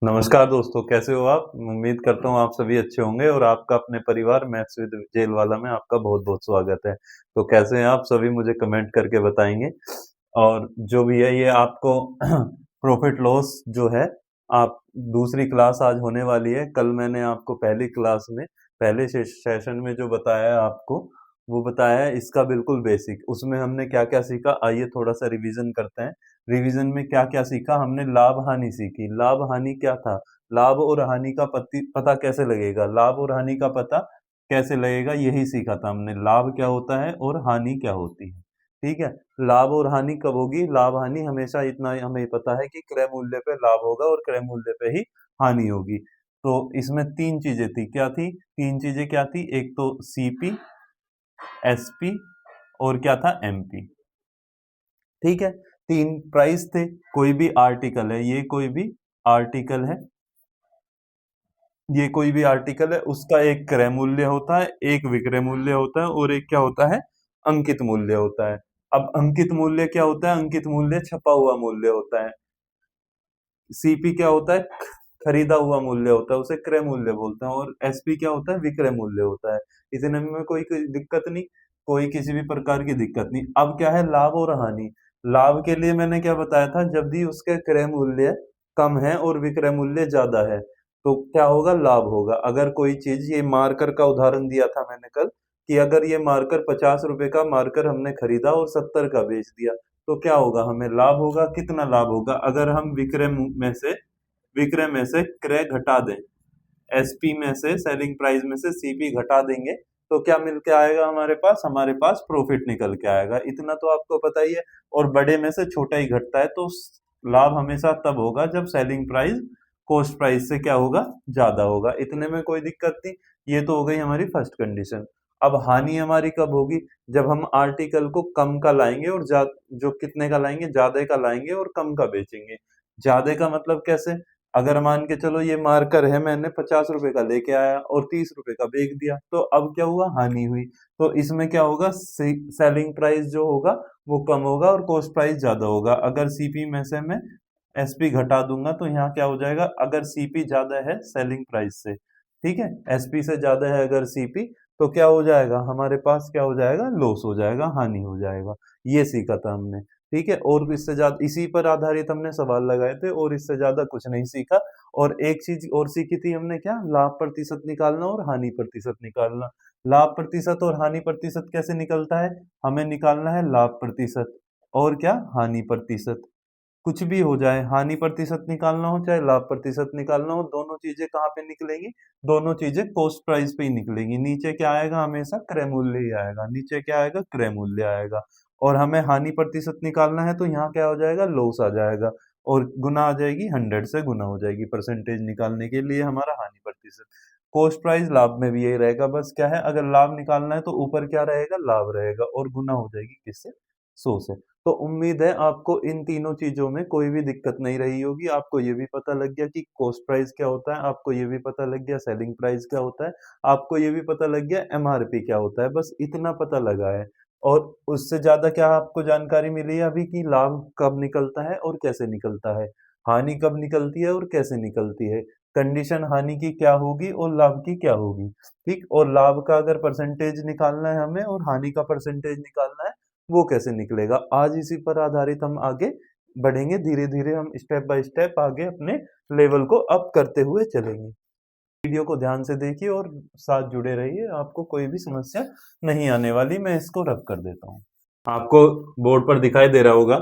नमस्कार दोस्तों, कैसे हो आप? उम्मीद करता हूँ आप सभी अच्छे होंगे और आपका अपने परिवार मैथ्स विद जेलवाला में आपका बहुत-बहुत स्वागत है। तो कैसे हैं आप? सभी मुझे कमेंट करके बताएँगे और जो भी है ये आपको प्रॉफ़िट लॉस जो है आप दूसरी क्लास आज होने वाली है। कल मैंने आपको पहली क्लास में पहले सेशन में जो बताया है आपको, वो बताया है इसका बिल्कुल बेसिक। उसमें हमने क्या-क्या सीखा आइए थोड़ा-सा रिवीज़न करते हैं। रिवीजन में क्या-क्या सीखा हमने लाभ-हानि सीखी। लाभ-हानि क्या था? लाभ और हानि का पता कैसे लगेगा? लाभ और हानि का पता कैसे लगेगा यही सीखा था हमने। लाभ क्या होता है और हानि क्या होती है, ठीक है? लाभ और हानि कब होगी? लाभ-हानि हमेशा इतना हमें पता है कि क्रय मूल्य पे लाभ होगा और क्रय मूल्य पे ही हानि होगी। तो इसमें 3 चीज़ें थी, क्या थी? 3 चीज़ें क्या थी? एक तो सीपी, एसपी और क्या था? एमपी। ठीक है, 3 प्राइस थे, कोई भी आर्टिकल है, ये कोई भी आर्टिकल है, ये कोई भी आर्टिकल है, उसका एक क्रय मूल्य होता है, एक विक्रय मूल्य होता है और एक क्या होता है? अंकित मूल्य होता है। अब अंकित मूल्य क्या होता है? अंकित मूल्य छपा हुआ मूल्य होता है। सीपी क्या होता है? खरीदा हुआ मूल्य होता है, उसे क्रय मूल्य बोलते हैं और एसपी क्या होता है? विक्रय मूल्य होता है। इतने में कोई कोई दिक्कत नहीं, कोई किसी भी प्रकार की दिक्कत नहीं। अब क्या है लाभ और हानि? लाभ के लिए मैंने क्या बताया था? जब भी उसके क्रय मूल्य कम है और विक्रय मूल्य ज़्यादा है, तो क्या होगा? लाभ होगा। अगर कोई चीज़ ये मार्कर का उदाहरण दिया था मैंने कल कि अगर ये मार्कर ₹50 का मार्कर हमने खरीदा और 70 का बेच दिया, तो क्या होगा? हमें लाभ होगा, कितना लाभ होगा? अगर हम विक्रय में से क्रय घटा दें, एसपी में से सेलिंग प्राइस में से सीपी घटा देंगे, तो क्या मिल के आएगा हमारे पास? हमारे पास प्रॉफिट निकल के आएगा। इतना तो आपको पता ही है और बड़े में से छोटा ही घटता है, तो लाभ हमेशा तब होगा जब सेलिंग प्राइस कॉस्ट प्राइस से क्या होगा? ज़्यादा होगा। इतने में कोई दिक्कत नहीं। ये तो हो गई हमारी फर्स्ट कंडीशन। अब हानि हमारी कब होगी? जब हम आर्टिकल को कम का लाएँगे और जो कितने का लाएँगे? ज़्यादा का लाएँगे और कम का बेचेंगे। ज़्यादा का मतलब कैसे? अगर मान के चलो ये मार्कर है मैंने ₹50 का लेके आया और ₹30 का बेच दिया, तो अब क्या हुआ? हानि हुई। तो इसमें क्या होगा? सेलिंग प्राइस जो होगा वो कम होगा और कॉस्ट प्राइस ज़्यादा होगा। अगर सीपी में से मैं एसपी घटा दूँगा तो यहाँ क्या हो जाएगा? अगर सीपी ज़्यादा है सेलिंग प्राइस से, ठीक है? एसपी से ज़्यादा है अगर सीपी तो क्या हो जाएगा? हमारे पास क्या हो जाएगा? लॉस हो जाएगा, हानि हो जाएगा। ये सीखा था हमने, ठीक है? और इससे ज़्यादा इसी पर आधारित हमने सवाल लगाए थे और इससे ज़्यादा कुछ नहीं सीखा और एक चीज़ और सीखी थी हमने क्या? लाभ प्रतिशत निकालना और हानि प्रतिशत निकालना। लाभ प्रतिशत और हानि प्रतिशत कैसे निकलता है? हमें निकालना है लाभ प्रतिशत और क्या? हानि प्रतिशत। कुछ भी हो जाए, हानि प्रतिशत निकालना हो चाहे लाभ प्रतिशत निकालना हो, दोनों चीज़ें कहाँ पे निकलेंगी? दोनों चीज़ें कॉस्ट प्राइस पे ही निकलेंगी। नीचे क्या आएगा? हमेशा क्रय मूल्य ही आएगा। नीचे क्या आएगा? क्रय मूल्य आएगा और हमें हानि प्रतिशत निकालना है तो यहाँ क्या हो जाएगा? लॉस आ जाएगा और गुना आ जाएगी 100 से गुना हो जाएगी परसेंटेज निकालने के लिए हमारा हानि प्रतिशत। कॉस्ट प्राइस लाभ में भी यही रहेगा, बस क्या है अगर लाभ निकालना है तो ऊपर क्या रहेगा? लाभ रहेगा और गुना हो जाएगी किससे? 100 से। तो उम्मीद है आपको इन तीनों चीज़ों में कोई भी दिक्कत नहीं रही होगी। आपको ये भी पता लग गया कि कॉस्ट प्राइस क्या होता है, आपको ये भी पता लग गया सेलिंग प्राइस क्या होता है, आपको ये भी पता लग गया एमआरपी क्या होता है, बस इतना पता लगा है। और उससे ज़्यादा क्या आपको जानकारी मिली है अभी कि लाभ कब निकलता है और कैसे निकलता है, हानि कब निकलती है और कैसे निकलती है, कंडीशन हानि की क्या होगी और लाभ की क्या होगी, ठीक? और लाभ का अगर परसेंटेज निकालना है हमें और हानि का परसेंटेज निकालना है वो कैसे निकलेगा? आज इसी पर आधारित हम आगे बढ़ेंगे, धीरे-धीरे हम स्टेप बाय स्टेप आगे अपने लेवल को अप करते हुए चलेंगे। वीडियो को ध्यान से देखिए और साथ जुड़े रहिए, आपको कोई भी समस्या नहीं आने वाली, मैं इसको रब कर देता हूँ। आपको बोर्ड पर दिखाई दे रहा होगा,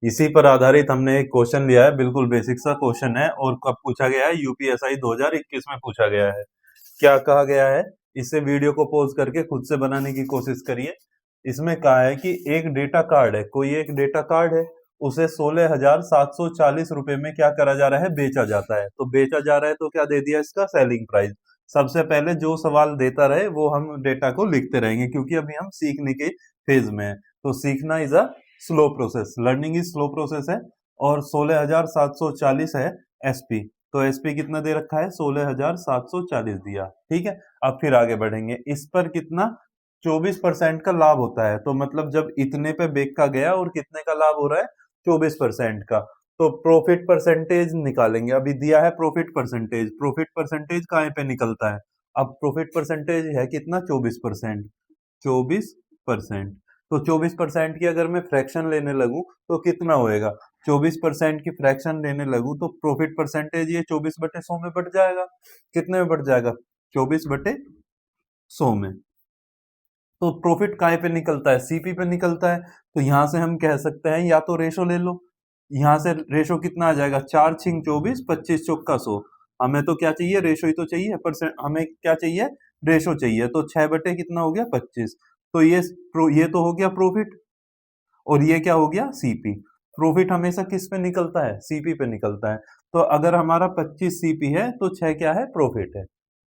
इसी पर आधारित हमने एक क्वेश्चन लिया है, बिल्कुल बेसिक सा क्वेश्चन है और कब पूछा गया है? यूपीएसआई 2021 में पूछा गया है। क्या कहा गया है? इसे वीडियो को पॉज़ करके खुद से बनाने की कोशिश करिए। इसमें कहा है कि एक डेटा कार्ड है, कोई एक डेटा कार्ड है, उसे 16,740 रुपए में क्या करा जा रहा है? बेचा जाता है। तो बेचा जा रहा है तो क्या दे दिया इसका? Selling price. सबसे पहले जो सवाल देता रहे वो हम डेटा को लिखते रहेंगे क्योंकि अभी हम सीखने के फेज में हैं। तो सीखना is a slow process, learning is slow process है और 16,740 है एसपी। तो एसपी कितना दे रखा है? 16,740 दिया, ठीक है? अब फिर आगे बढ़ेंगे। इस पर कितना? 24% का लाभ होता है, तो मतलब जब इतने पे बेचा गया और कितने का लाभ हो रहा है? 24% का। तो प्रॉफिट परसेंटेज निकालेंगे। अभी दिया है प्रॉफिट परसेंटेज कहाँ पे निकलता है? अब प्रॉफिट परसेंटेज है कितना? 24%। 24%। तो 24% की अगर मैं फ्रैक्शन लेने लगूं तो कितना होएगा? 24% की फ्रैक्शन लेने लगूं तो प्रॉफिट परसेंटेज ये 24/100 में बढ़ जाएगा। कितने में बढ़ जाएगा? 24/100 में। तो प्रॉफिट काय पे निकलता है? सीपी पे निकलता है। तो यहां से हम कह सकते हैं, या तो रेशो ले लो, यहां से रेशो कितना आ जाएगा? 4 छिंग 24, 25 चौका 100। हमें तो क्या चाहिए? रेशो ही तो चाहिए, परसेंट हमें क्या चाहिए? रेशो चाहिए। तो 6 बटे कितना हो गया? 25। तो ये तो हो गया प्रॉफिट, और ये क्या हो गया? सीपी। प्रॉफिट हमेशा किस पे निकलता है? सीपी पे निकलता है। तो अगर हमारा 25 सीपी है तो 6 क्या है? प्रॉफिट है।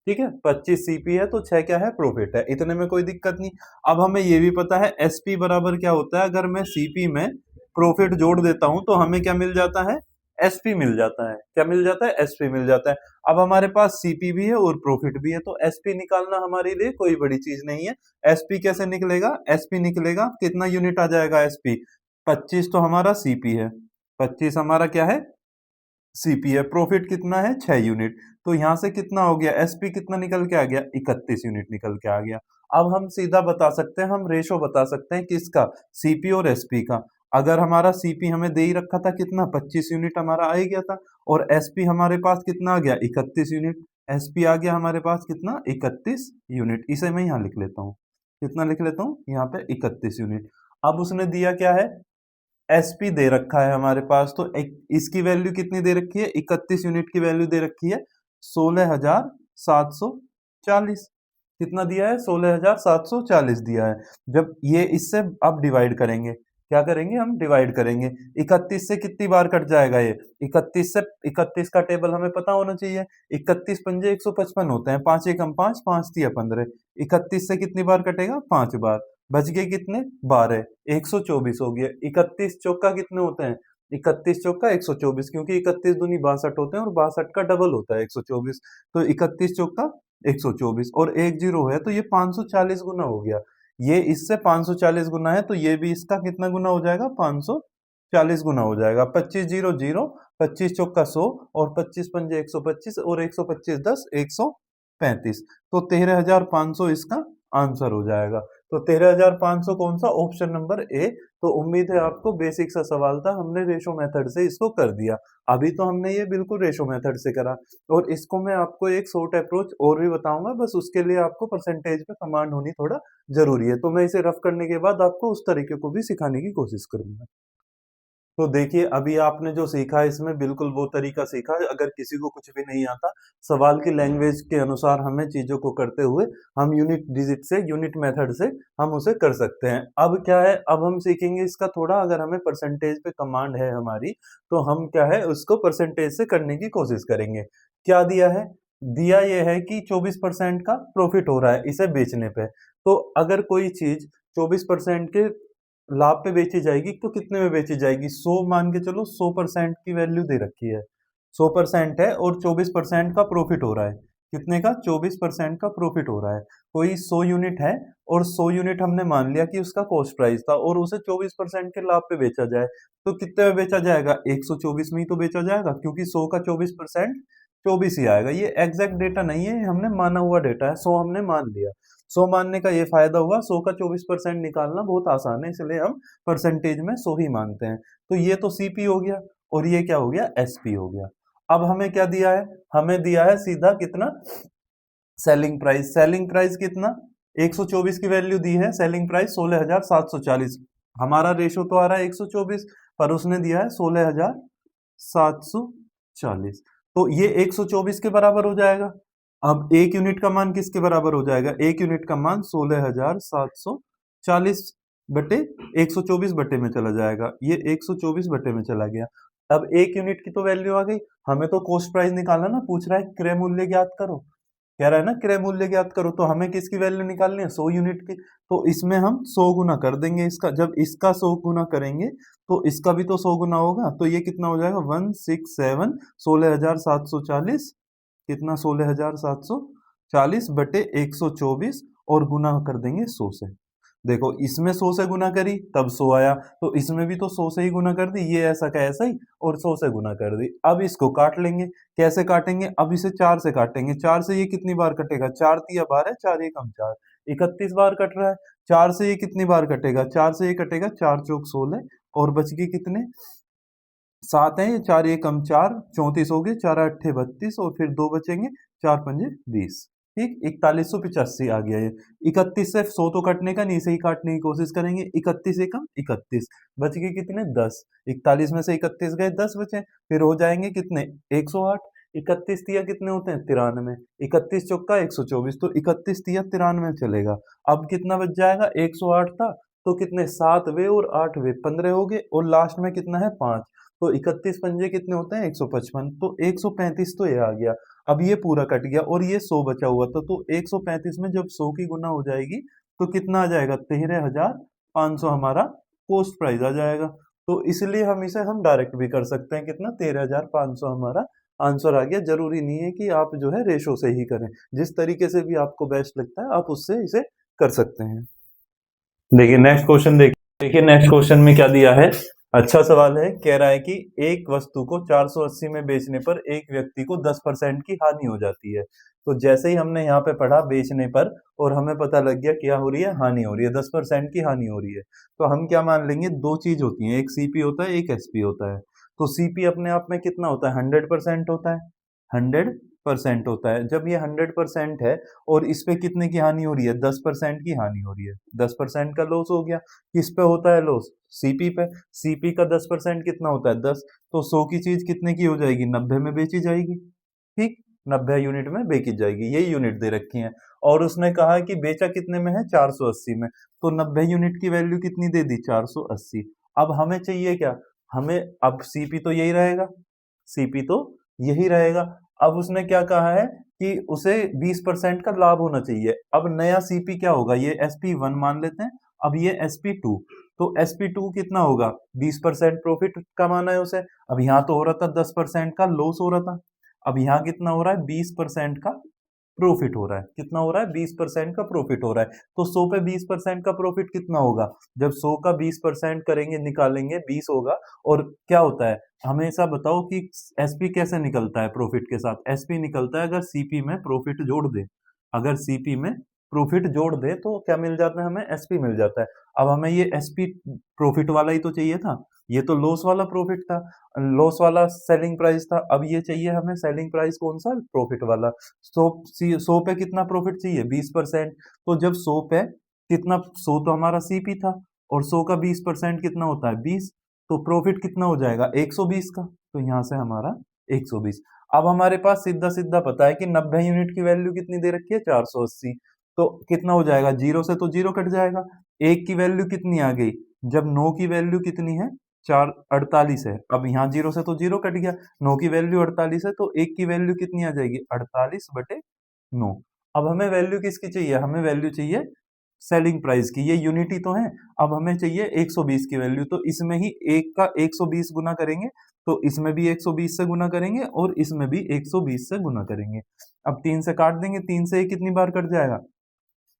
ठीक है, 25 सीपी है तो 6 क्या है? प्रॉफिट है। इतने में कोई दिक्कत नहीं। अब हमें ये भी पता है एसपी बराबर क्या होता है। अगर मैं सीपी में प्रॉफिट जोड़ देता हूं तो हमें क्या मिल जाता है? एसपी मिल जाता है। क्या मिल जाता है? एसपी मिल जाता है। अब हमारे पास सीपी भी है और प्रॉफिट भी है, तो एसपी निकालना हमारे लिए कोई बड़ी चीज नहीं है। एसपी कैसे निकलेगा? एसपी निकलेगा, कितना यूनिट आ जाएगा एसपी? 25 तो हमारा सीपी है, 25 हमारा क्या है? सीपी है। प्रॉफिट कितना है? 6 यूनिट। तो यहां से कितना हो गया? एसपी कितना निकल के आ गया? 31 यूनिट निकल के आ गया। अब हम सीधा बता सकते हैं, हम रेशो बता सकते हैं किसका? सीपी और एसपी का। अगर हमारा सीपी हमें दे ही रखा था कितना? 25 यूनिट हमारा आ ही गया था, और एसपी हमारे पास कितना आ गया? 31 यूनिट। एसपी आ गया हमारे पास कितना? 31 यूनिट। इसे मैं यहां लिख लेता हूं, कितना लिख लेता हूं यहाँ पे? 31 यूनिट। अब उसने दिया क्या है? एसपी दे रखा है हमारे पास, तो इसकी वैल्यू कितनी दे रखी है? 31 यूनिट की वैल्यू दे रखी है 16,740। कितना दिया है? 16,740 दिया है। जब ये इससे अब डिवाइड करेंगे, क्या करेंगे? हम डिवाइड करेंगे। 31 से कितनी बार कट जाएगा ये? 31 से, 31 का टेबल हमें पता होना चाहिए। 31 पंजे 155 होते हैं, 5 एकम 5, 5 तिया 15। 31 से कितनी बार कटेगा? 5 बार। बच गए कितने? 12। 124 हो गया। 31 चौका कितने होते हैं? 31 चौका 124, क्योंकि 31 दूनी 62 होते हैं और 62 का डबल होता है 124। तो 31 चौका 124, और एक जीरो है तो ये 540 गुना हो गया। ये इससे 540 गुना है, तो ये भी इसका कितना गुना हो जाएगा? 540 गुना हो जाएगा। 25 जीरो जीरो, 25 चौका 100, और 25 पंजे 125, और 125 10 135। तो 13,500 इसका आंसर हो जाएगा। तो 13,500 कौन सा? Option number A. तो उम्मीद है आपको बेसिक सा सवाल था, हमने रेशो मेथड से इसको कर दिया। अभी तो हमने ये बिल्कुल रेशो मेथड से करा, और इसको मैं आपको एक शॉर्ट अप्रोच और भी बताऊंगा, बस उसके लिए आपको परसेंटेज पे कमांड होनी थोड़ा जरूरी है। तो मैं इसे रफ करने के बाद आपको उस तरीके को भी सिखाने की कोशिश करूंगा। तो देखिए, अभी आपने जो सीखा इसमें बिल्कुल वो तरीका सीखा। अगर किसी को कुछ भी नहीं आता, सवाल की लैंग्वेज के अनुसार हमें चीजों को करते हुए हम यूनिट डिजिट से, यूनिट मेथड से हम उसे कर सकते हैं। अब क्या है? अब हम सीखेंगे इसका थोड़ा, अगर हमें परसेंटेज पे कमांड है हमारी, तो हम क्या है उसको परसेंटेज से करने की कोशिश करेंगे। क्या दिया है? दिया ये है कि 24% का प्रॉफिट हो रहा है इसे बेचने पे। तो अगर कोई चीज 24% के लाभ पे बेची जाएगी तो कितने में बेची जाएगी? 100 मान के चलो, 100% की वैल्यू दे रखी है, 100% है और 24% का प्रॉफिट हो रहा है। कितने का? 24% का प्रॉफिट हो रहा है। कोई 100 यूनिट है, और 100 यूनिट हमने मान लिया कि उसका कॉस्ट प्राइस था, और उसे 24% के लाभ पे बेचा जाए, तो कितने में बेचा जाएगा? 124 में ही तो बेचा जाएगा, क्योंकि 100 का 24% 24 ही आएगा। ये एग्जैक्ट डेटा नहीं है, हमने माना हुआ डेटा है। 100 हमने मान लिया। 100 मानने का ये फायदा हुआ, 100 का 24% निकालना बहुत आसान है, इसलिए हम परसेंटेज में 100 ही मानते हैं। तो ये तो सीपी हो गया, और ये क्या हो गया? एसपी हो गया। अब हमें क्या दिया है? हमें दिया है सीधा कितना? Selling price. सेलिंग प्राइस कितना? 124 की वैल्यू दी है, सेलिंग प्राइस 16,740। हमारा रेशो तो आ रहा है 124, पर उसने दिया है 16,740। तो ये 124 के बराबर हो जाएगा। अब एक यूनिट का मान किसके बराबर हो जाएगा? एक यूनिट का मान 16,740 बटे 124 बटे में चला जाएगा। ये 124 बटे में चला गया। अब एक यूनिट की तो वैल्यू आ गई। हमें तो कॉस्ट प्राइस निकालना ना, पूछ रहा है क्रय मूल्य ज्ञात करो, कह रहा है ना क्रय मूल्य ज्ञात करो। तो हमें किसकी वैल्यू निकालनी है? 100 यूनिट की। तो इसमें हम 100 गुना कर देंगे इसका। जब इसका 100 गुना करेंगे तो इसका भी तो 100 गुना होगा। तो ये कितना हो जाएगा? 167, 16,740, कितना? 16,740 बटे 124, और गुना कर देंगे 100 से। देखो इसमें 100 से गुना करी तब 100 आया, तो इसमें भी तो 100 से ही गुना कर दी, ये ऐसा का ऐसा ही, और 100 से गुना कर दी। अब इसको काट लेंगे, कैसे काटेंगे, अब इसे 4 से काटेंगे, 4 से ये कितनी बार कटेगा, 4 तिया 12, 4 एकम 4, 31 बार कट रहा है। 4 से ये कितनी बार कटेगा, 4 से ये कटेगा 4 चौक 16, और बच गए कितने, 7 है, ये 4 एकम 4, 34 हो गए, 4 अट्ठे 32, और फिर 2 बचेंगे, 4 पंजे 20। ठीक, 4185 आ गया ये। 31 से 100 तो कटने का नहीं, इसे ही काटने की कोशिश करेंगे। 31 एकम 31, बच गए कितने, 10। 41 में से 31 गए, 10 बचे, फिर हो जाएंगे कितने, 108। 31 तिया कितने होते हैं, 93। 31 चौका 124, तो 31 तिया 93 चलेगा। अब कितना बच जाएगा, 108 था, तो कितने, 7वें और 8वें 15 हो गए, और लास्ट में कितना है, 5। तो 31 पंजे कितने होते हैं, 155, तो 135 तो ये आ गया। अब ये पूरा कट गया और ये 100 बचा हुआ था, तो 135 में जब 100 की गुना हो जाएगी तो कितना आ जाएगा, 13,500 हमारा कॉस्ट प्राइस आ जाएगा। तो इसलिए हम इसे हम डायरेक्ट भी कर सकते हैं, कितना, 13,500 हमारा आंसर आ गया। जरूरी नहीं है कि आप जो है रेशो से ही करें, जिस तरीके से भी आपको बेस्ट लगता है आप उससे इसे कर सकते हैं। देखिए नेक्स्ट क्वेश्चन, देखिए नेक्स्ट क्वेश्चन में क्या दिया है, अच्छा सवाल है। कह रहा है कि एक वस्तु को 480 में बेचने पर एक व्यक्ति को 10% की हानि हो जाती है। तो जैसे ही हमने यहाँ पे पढ़ा बेचने पर, और हमें पता लग गया क्या हो रही है, हानि हो रही है, 10% की हानि हो रही है, तो हम क्या मान लेंगे, दो चीज होती है, एक सीपी होता है, एक एसपी होता है। तो सीपी अपने आप में कितना होता है, 100% होता है, 100% होता है। जब ये 100% है और इस पे कितने की हानि हो रही है, 10% की हानि हो रही है, 10% का लॉस हो गया। किस पे होता है लॉस, सीपी पे। सीपी का 10% कितना होता है, 10, तो 100 की चीज कितने की हो जाएगी, 90 में बेची जाएगी। ठीक, 90 यूनिट में बेची जाएगी, ये यूनिट दे रखी है। और उसने कहा कि बेचा कितने में है, 480 में, तो 90 यूनिट की वैल्यू कितनी दे दी, 480। अब हमें चाहिए क्या, हमें अब सीपी तो यही रहेगा, सीपी तो यही रहेगा। अब उसने क्या कहा है कि उसे 20% का लाभ होना चाहिए। अब नया सीपी क्या होगा, ये SP1 मान लेते हैं, अब ये SP2, तो SP2 कितना होगा, 20% प्रॉफिट कमाना है उसे। अब यहाँ तो हो रहा था 10% का लॉस हो रहा था, अब यहाँ कितना हो रहा है, 20% का प्रॉफिट हो रहा है। कितना हो रहा है, 20% का प्रॉफिट हो रहा है। तो 100 पे 20% का प्रॉफिट कितना होगा, जब 100 का 20% करेंगे निकालेंगे 20 होगा। और क्या होता है, हमेशा बताओ कि एसपी कैसे निकलता है प्रॉफिट के साथ, एसपी निकलता है अगर सीपी में प्रॉफिट जोड़ दे, अगर सीपी में प्रॉफिट जोड़ दे तो क्या मिल जाता है, हमें एसपी मिल जाता है। अब हमें ये एसपी प्रॉफिट वाला ही तो चाहिए था, ये तो लॉस वाला प्रॉफिट था, लॉस वाला सेलिंग प्राइस था। अब ये चाहिए हमें सेलिंग प्राइस कौन सा, प्रॉफिट वाला। 100 पे कितना प्रॉफिट चाहिए, 20%। तो जब 100 पे कितना, 100 तो हमारा सीपी था, और 100 का 20% कितना होता है, 20, तो प्रॉफिट कितना हो जाएगा, 120 का। तो यहाँ से हमारा 120। अब हमारे पास सीधा सीधा पता है कि 90 यूनिट की वैल्यू कितनी दे रखी है, 480। तो कितना हो जाएगा, जीरो से तो जीरो कट जाएगा। एक की वैल्यू कितनी आ गई, जब 9 की वैल्यू कितनी है, 48 है। अब यहाँ जीरो से तो जीरो कट गया, 9 की वैल्यू 48 है, तो एक की वैल्यू कितनी आ जाएगी, 48/9। अब हमें वैल्यू किसकी चाहिए, हमें वैल्यू चाहिए सेलिंग प्राइस की, ये यूनिट ही तो है। अब हमें चाहिए 120 की वैल्यू, तो इसमें ही एक का 120 गुना करेंगे, तो इसमें भी 120 से गुना करेंगे, और इसमें भी 120 से गुना करेंगे। अब 3 से काट देंगे, 3 से ये कितनी बार कट जाएगा,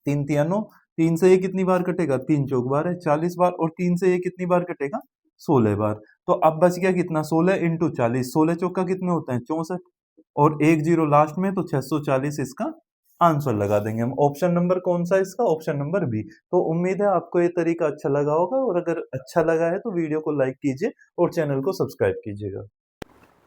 3 तिया 9, 3 से ये कितनी बार कटेगा, 3 चौक 12 40 बार, और 3 से ये कितनी बार कटेगा, 16 बार। तो अब बच गया कितना, 16 इंटू 40, 16 चौका कितने होते हैं, 64, और एक जीरो लास्ट में, तो 640 इसका आंसर लगा देंगे हम। ऑप्शन नंबर कौन सा है इसका, ऑप्शन नंबर बी। तो उम्मीद है आपको ये तरीका अच्छा लगा होगा, और अगर अच्छा लगा है तो वीडियो को लाइक कीजिए और चैनल को सब्सक्राइब कीजिएगा।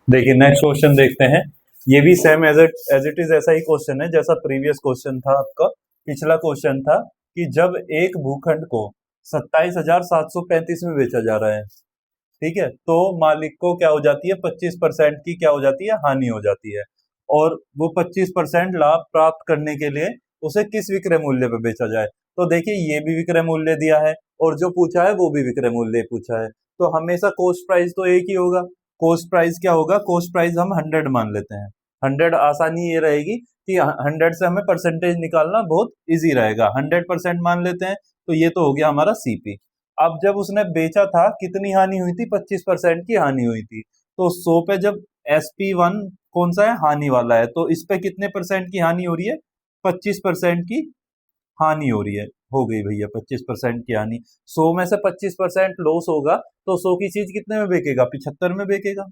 देखिए नेक्स्ट क्वेश्चन देखते हैं। ये भी सेम एज इट इज ऐसा ही क्वेश्चन है जैसा प्रीवियस क्वेश्चन था आपका। पिछला क्वेश्चन था कि जब एक भूखंड को 27,735 में बेचा जा रहा है, ठीक है, तो मालिक को क्या हो जाती है, 25% की क्या हो जाती है, हानि हो जाती है। और वो 25% लाभ प्राप्त करने के लिए उसे किस विक्रय मूल्य पर बेचा जाए। तो देखिए ये भी विक्रय मूल्य दिया है, और जो पूछा है वो भी विक्रय मूल्य पूछा है। तो हमेशा कॉस्ट प्राइस तो एक ही होगा। कॉस्ट प्राइस क्या होगा, कॉस्ट प्राइस हम 100 मान लेते हैं। 100 आसानी ये रहेगी कि 100 से हमें परसेंटेज निकालना बहुत इजी रहेगा। 100% मान लेते हैं, तो ये तो हो गया हमारा सीपी। अब जब उसने बेचा था कितनी हानि हुई थी, 25% की हानि हुई थी। तो 100 पे जब SP1 कौन सा है, हानि वाला है, तो इस पे कितने परसेंट की हानि हो रही है, 25% की हानि हो रही है। हो गई भैया 25% की हानि। 100 में से 25% लॉस होगा तो 100 की चीज कितने में बेचेगा? 75 में बेचेगा।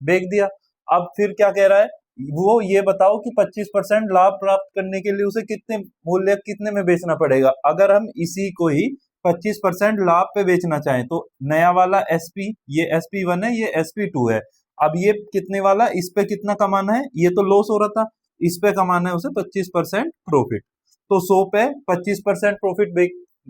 बेच दिया। अब फिर क्या कह रहा है, वो ये बताओ कि 25% लाभ प्राप्त करने के लिए उसे कितने मूल्य कितने में बेचना पड़ेगा। अगर हम इसी को ही 25% लाभ पे बेचना चाहें तो नया वाला एसपी, ये SP1 है, ये SP2 है। अब ये कितने वाला, इस पे कितना कमाना है, ये तो लॉस हो रहा था, इस पे कमाना है उसे 25% प्रॉफिट। तो 100 पे 25% प्रॉफिट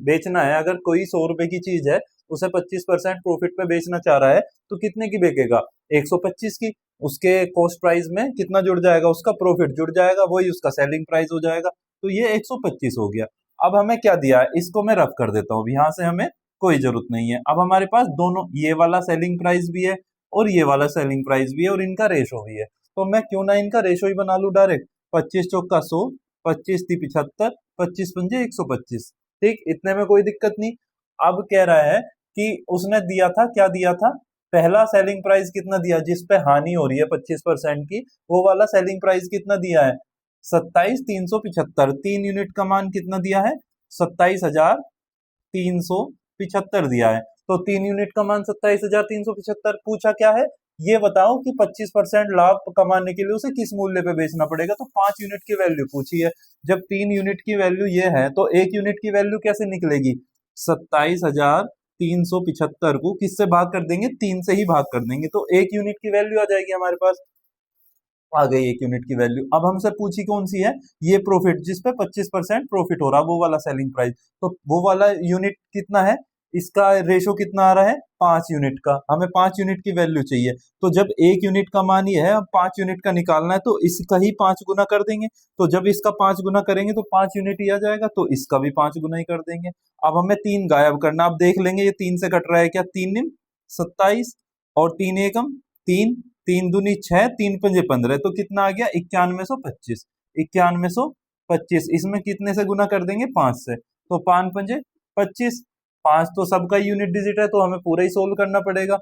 बेचना है। अगर कोई 100 रुपए की चीज है उसे 25% प्रॉफिट पे बेचना चाह रहा है तो कितने की बेचेगा? 125 की। उसके कॉस्ट प्राइस में कितना जुड़ जाएगा? उसका प्रॉफिट जुड़ जाएगा, वही उसका सेलिंग प्राइस हो जाएगा। तो ये 125 हो गया। अब हमें क्या दिया है, इसको मैं रफ कर देता हूँ, यहां से हमें कोई जरूरत नहीं है। अब हमारे पास दोनों, ये वाला सेलिंग प्राइस भी है और ये वाला सेलिंग प्राइस भी है और इनका रेशो भी है। तो मैं क्यों ना इनका रेशो ही बना लू डायरेक्ट। 25 चौका 100, 25 ती 75, 25 पंजे 125। ठीक, इतने में कोई दिक्कत नहीं। अब कह रहा है कि उसने दिया था, क्या दिया था, पहला सेलिंग प्राइस कितना दिया जिस पे हानि हो रही है 25% की, वो वाला सेलिंग प्राइस कितना दिया है? 27,375। 3 यूनिट का मान कितना दिया है? 27,375 दिया है। तो 3 यूनिट का मान 27,375। पूछा क्या है, ये बताओ कि 25% लाभ कमाने के लिए उसे किस मूल्य पे बेचना पड़ेगा। तो 5 यूनिट की वैल्यू पूछी है। जब 3 यूनिट की वैल्यू ये है तो 1 यूनिट की वैल्यू कैसे निकलेगी? 27,375 को किससे भाग कर देंगे? 3 से ही भाग कर देंगे, तो 1 यूनिट की वैल्यू आ जाएगी हमारे पास। आ गई 1 यूनिट की वैल्यू। अब हमसे पूछी कौन सी है, ये प्रॉफिट जिस पे 25% प्रॉफिट हो रहा है, वो वाला सेलिंग प्राइस। तो वो वाला यूनिट कितना है, इसका रेशो कितना आ रहा है? 5 यूनिट का। हमें 5 यूनिट की वैल्यू चाहिए। तो जब 1 यूनिट का मान ये है, अब 5 यूनिट का निकालना है, तो इसका ही 5 गुना कर देंगे। तो जब इसका 5 गुना करेंगे तो 5 यूनिट ही आ जाएगा, तो इसका भी 5 गुना ही कर देंगे। अब हमें 3 गायब करना। अब देख लेंगे ये 3 से कट रहा है क्या? 3 निम 27 और 3 एकम 3, 3 दूनी 6, 3 पंजे 15, तो कितना आ गया? 9125। 9125 इसमें कितने से गुना कर देंगे? 5 से। तो 5 पंजे 25। 5 तो सबका यूनिट डिजिट है तो हमें पूरा ही सोल्व करना पड़ेगा।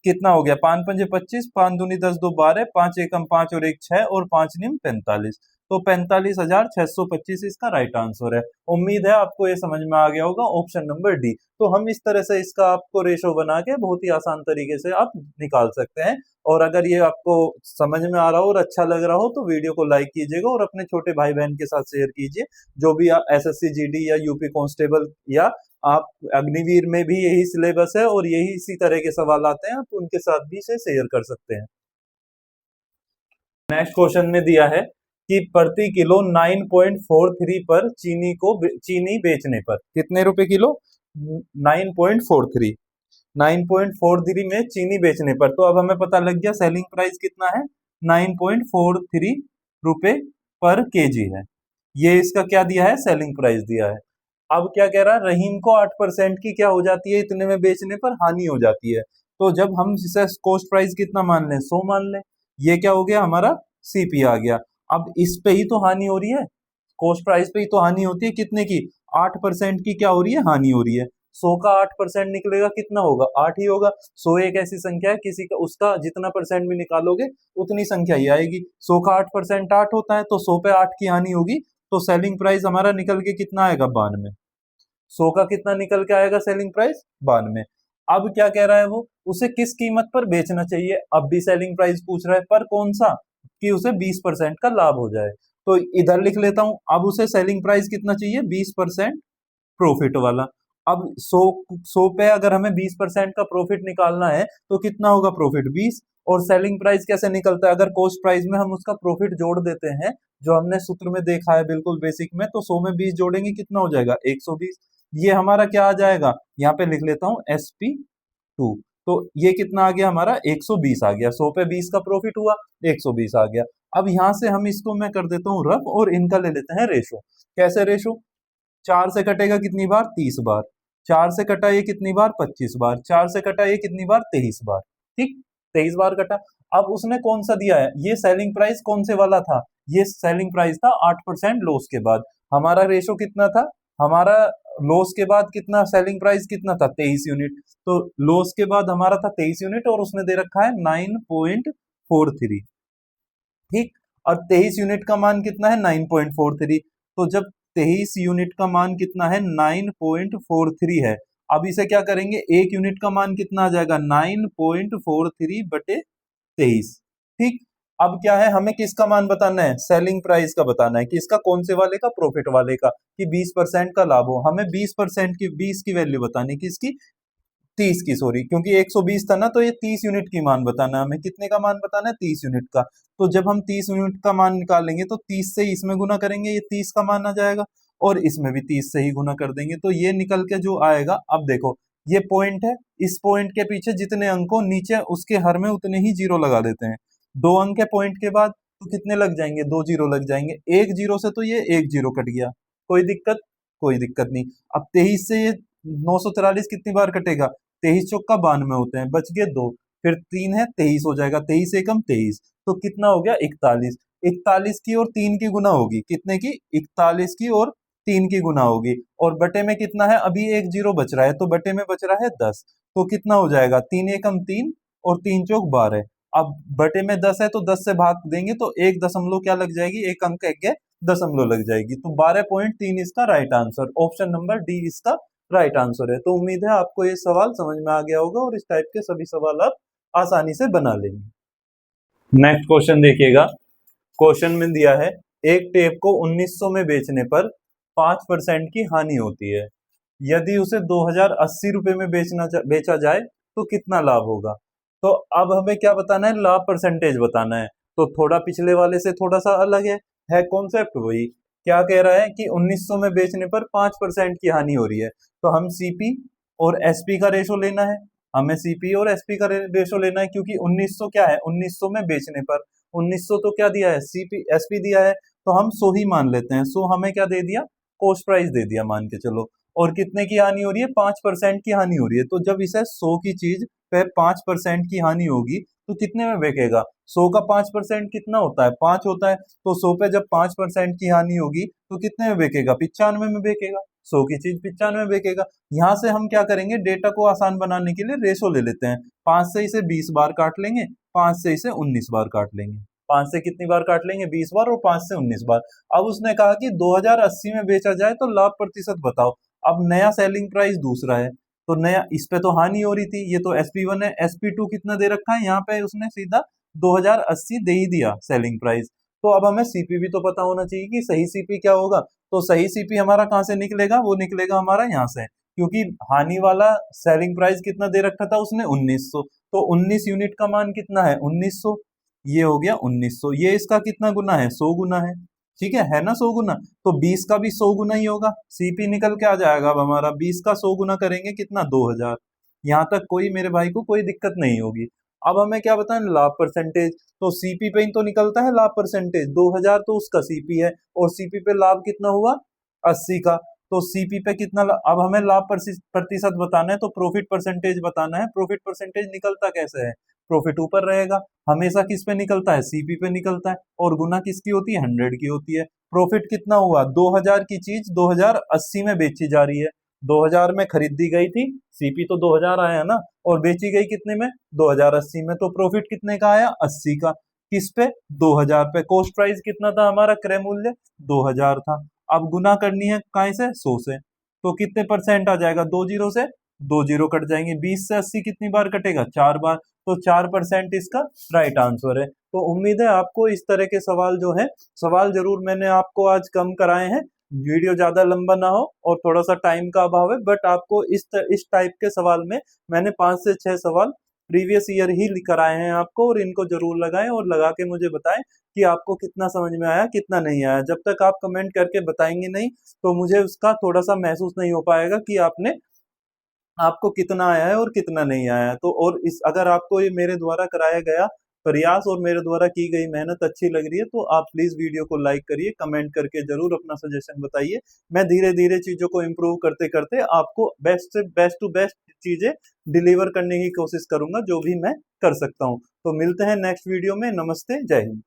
कितना हो गया? 5 पंजे 25, 5 दूनी 10, 2 12, 5 एकम 5 और 1 6 और 5 निम 45। तो 45,625 इसका राइट आंसर है। उम्मीद है आपको ये समझ में आ गया होगा, ऑप्शन नंबर डी। तो हम इस तरह से इसका आपको रेशो बना के बहुत ही आसान तरीके से आप निकाल सकते हैं। और अगर ये आपको समझ में आ रहा हो और अच्छा लग रहा हो तो वीडियो को लाइक कीजिएगा और अपने छोटे भाई बहन के साथ शेयर कीजिए। जो भी SSC GD या यूपी कांस्टेबल या आप अग्निवीर में भी यही सिलेबस है और यही इसी तरह के सवाल आते हैं, आप उनके साथ भी इसे शेयर कर सकते हैं। नेक्स्ट क्वेश्चन में दिया है कि प्रति किलो 9.43 पर चीनी बेचने पर कितने रुपए किलो? 9.43। 9.43 में चीनी बेचने पर। तो अब हमें पता लग गया सेलिंग प्राइस कितना है, 9.43 रुपए पर केजी है। ये इसका क्या दिया है? सेलिंग प्राइस दिया है। अब क्या कह रहा है, रहीम को 8% की क्या हो जाती है, इतने में बेचने पर हानि हो जाती है। तो जब हम इसे कॉस्ट प्राइस कितना मान लें? 100 मान लें। ये क्या हो गया हमारा? CP आ गया। अब इस पे ही तो हानि हो रही है, कॉस्ट प्राइस पे ही तो हानि होती है। कितने की? 8% की क्या हो रही है? हानि हो रही है। 100 का 8% निकलेगा, कितना होगा? 8 ही होगा। 100 एक ऐसी संख्या है, किसी का उसका जितना परसेंट भी निकालोगे उतनी संख्या ही आएगी। 100 का 8% 8 होता है, तो 100 पे 8 की हानि होगी, तो सेलिंग प्राइस हमारा निकल के कितना आएगा? 92। 100 का कितना निकल के आएगा सेलिंग प्राइस? 92। अब क्या कह रहा है वो, उसे किस कीमत पर बेचना चाहिए? अब भी सेलिंग प्राइस पूछ रहा है, पर कौन सा, कि उसे 20% का लाभ हो जाए। तो इधर लिख लेता हूं, अब उसे सेलिंग प्राइस कितना चाहिए? 20% प्रॉफिट वाला। अब 100 पे अगर हमें 20% का प्रॉफिट निकालना है तो कितना होगा? प्रॉफिट 20। और सेलिंग प्राइस कैसे निकलता है? अगर कॉस्ट प्राइस में हम उसका प्रॉफिट जोड़ देते हैं, जो हमने सूत्र में देखा है बिल्कुल बेसिक में, तो 100 में 20 जोड़ेंगे कितना हो जाएगा? 120। ये हमारा क्या आ जाएगा? यहाँ पे लिख लेता हूँ SP2। तो ये कितना आ गया हमारा? 120 आ गया। 100 पे 20 का प्रॉफिट हुआ, 120 आ गया। अब यहां से हम इसको मैं कर देता हूँ रफ और इनका ले लेते हैं रेशो। कैसे रेशो? 4 से कटेगा कितनी बार? 30 बार। 4 से कटा ये कितनी बार? 25 बार। 4 से कटा ये कितनी बार? 23 बार। ठीक, 23 बार कटा। अब उसने कौन सा दिया है? ये सेलिंग प्राइस कौन से वाला था? ये सेलिंग प्राइस था 8% लॉस के बाद। हमारा रेशो कितना था? हमारा लॉस के बाद कितना, सेलिंग प्राइस कितना था? 23 यूनिट। तो लॉस के बाद हमारा था 23 यूनिट और उसने दे रखा है 9.43। ठीक, और 23 यूनिट का मान कितना है? 9.43। तो जब 23 यूनिट का मान कितना है 9.43 है। अब इसे क्या करेंगे, 1 यूनिट का मान कितना आ जाएगा 9.43 बटे 23। ठीक, अब क्या है, हमें किसका मान बताना है, सेलिंग प्राइस का बताना है, किसका, कौन से वाले का, प्रॉफिट वाले का, कि 20% का लाभ हो। हमें 20% की 20 की वैल्यू बतानी, किसकी, 30 की, सॉरी, क्योंकि 120 था ना, तो ये 30 यूनिट की मान बताना है हमें। कितने का मान बताना है, 30 यूनिट का। तो जब हम 30 यूनिट का मान निकालेंगे तो 30 से इसमें गुना करेंगे, ये 30 का मान आ जाएगा, और इसमें भी 30 से ही गुना कर देंगे, तो ये निकल के जो आएगा, अब देखो ये पॉइंट है, इस पॉइंट के पीछे जितने अंक हो नीचे उसके हर में उतने ही जीरो लगा देते हैं। 2 अंक के पॉइंट के बाद तो कितने लग जाएंगे, 2 जीरो लग जाएंगे। एक जीरो से तो ये एक जीरो कट गया, कोई दिक्कत, कोई दिक्कत नहीं। अब 23 से ये 943 कितनी बार कटेगा, 23 चौका 92 होते हैं, बच गए 2, फिर 3 है 23 हो जाएगा, 23 एकम 23, तो कितना हो गया 41। 41 की और 3 की गुना होगी, कितने की, 41 की और 3 की गुना होगी, और बटे में कितना है, अभी एक जीरो बच रहा है, तो बटे में बच रहा है 10, तो कितना हो जाएगा 3 एकम 3 और 3 चौक 12। अब बटे में 10 है तो 10 से भाग देंगे तो एक दशमलव क्या लग जाएगी, एक अंक एक दशमलव लग जाएगी, तो 12.3 इसका right answer, option number D इसका राइट आंसर है। तो उम्मीद है आपको ये सवाल समझ में आ गया होगा और इस टाइप के सभी सवाल आप आसानी से बना लेंगे। नेक्स्ट क्वेश्चन देखिएगा, क्वेश्चन में दिया है एक टेप को 1900 में बेचने पर 5% की हानि होती है, यदि उसे 2080 रुपए में बेचा जाए तो कितना लाभ होगा। तो अब हमें क्या बताना है, लाभ परसेंटेज बताना है, तो थोड़ा पिछले वाले से थोड़ा सा अलग है कॉन्सेप्ट वही। क्या कह रहा है कि 1900 में बेचने पर 5% की हानि हो रही है, तो हम सीपी और एसपी का रेशो लेना है, हमें सीपी और एसपी का रेशो लेना है, क्योंकि 1900 क्या है, 1900 में बेचने पर 1900 तो क्या दिया है, सीपी एसपी दिया है, तो हम 100 ही मान लेते हैं। 100 हमें क्या दे दिया, कॉस्ट प्राइस दे दिया मान के चलो, और कितने की हानि हो रही है, 5% की हानि हो रही है। तो जब इसे 100 की चीज पे 5% की हानि होगी तो कितने में बिकेगा, 100 का 5% कितना होता है, 5 होता है, तो 100 पे जब 5% की हानि होगी तो कितने में बिकेगा, 95 में बिकेगा, 100 की चीज 95 में बिकेगा। यहाँ से हम क्या करेंगे, डेटा को आसान बनाने के लिए रेशो ले लेते हैं, 5 से इसे 20 बार काट लेंगे, 5 से इसे 19 बार काट लेंगे, 5 से कितनी बार काट लेंगे, 20 बार, और 5 से 19 बार। अब उसने कहा कि 2080 में बेचा जाए तो लाभ प्रतिशत बताओ। अब नया सेलिंग प्राइस दूसरा है, तो नया इस पे तो हानि हो रही थी, ये तो SP1 है, SP2 कितना दे रखा है, यहाँ पे उसने सीधा 2080 दे ही दिया सेलिंग प्राइस। तो अब हमें सीपी भी तो पता होना चाहिए कि सही सीपी क्या होगा, तो सही सीपी हमारा कहाँ से निकलेगा, वो निकलेगा हमारा यहाँ से, क्योंकि हानि वाला सेलिंग प्राइस कितना दे रखा था उसने 1900, तो 19 यूनिट का मान कितना है 1900, ये हो गया 1900, ये इसका कितना गुना है 100 गुना है ना 100 गुना, तो 20 का भी 100 गुना ही होगा, सीपी निकल के आ जाएगा अब हमारा, 20 का 100 गुना करेंगे कितना 2000। यहाँ तक कोई मेरे भाई को कोई दिक्कत नहीं होगी। अब हमें क्या बताएं, लाभ परसेंटेज, तो सीपी पे ही तो निकलता है लाभ परसेंटेज, 2000 तो उसका सीपी है, और सीपी पे लाभ कितना हुआ 80 का, तो सीपी पे कितना अब हमें लाभ प्रतिशत बताना है, तो प्रॉफिट परसेंटेज बताना है। प्रॉफिट परसेंटेज निकलता कैसे है, प्रॉफिट ऊपर रहेगा, हमेशा किस पे निकलता है, सीपी पे निकलता है, और गुना किसकी होती है 100 की होती है। प्रॉफिट कितना हुआ, 2000 की चीज 2080 में बेची जा रही है, 2000 में खरीदी गई थी, सीपी तो 2000 आया ना, और बेची गई कितने में 2080 में, तो प्रॉफिट कितने का आया 80 का, किस पे 2000 पे। कॉस्ट प्राइस कितना था हमारा, क्रय मूल्य 2000 था। अब गुना करनी है काय से, 100 से, तो कितने परसेंट आ जाएगा, 2 जीरो से 2 जीरो कट जाएंगे, 20 से 80 कितनी बार कटेगा 4 बार, तो 4% इसका राइट आंसर है। तो उम्मीद है आपको इस तरह के सवाल जो है, सवाल जरूर मैंने आपको आज कम कराए हैं, वीडियो ज्यादा लंबा ना हो और थोड़ा सा टाइम का अभाव है, बट आपको इस टाइप के सवाल में मैंने 5 से 6 सवाल प्रीवियस ईयर ही कराए हैं आपको, और इनको जरूर लगाएं और लगा के मुझे बताएं कि आपको कितना समझ में आया कितना नहीं आया। जब तक आप कमेंट करके बताएंगे नहीं तो मुझे उसका थोड़ा सा महसूस नहीं हो पाएगा कि आपको कितना आया है और कितना नहीं आया है। तो और इस अगर आपको ये मेरे द्वारा कराया गया प्रयास और मेरे द्वारा की गई मेहनत अच्छी लग रही है तो आप प्लीज वीडियो को लाइक करिए, कमेंट करके जरूर अपना सजेशन बताइए। मैं धीरे धीरे चीजों को इम्प्रूव करते करते आपको बेस्ट से बेस्ट टू बेस्ट चीजें डिलीवर करने की कोशिश करूंगा जो भी मैं कर सकता हूँ। तो मिलते हैं नेक्स्ट वीडियो में। नमस्ते, जय हिंद।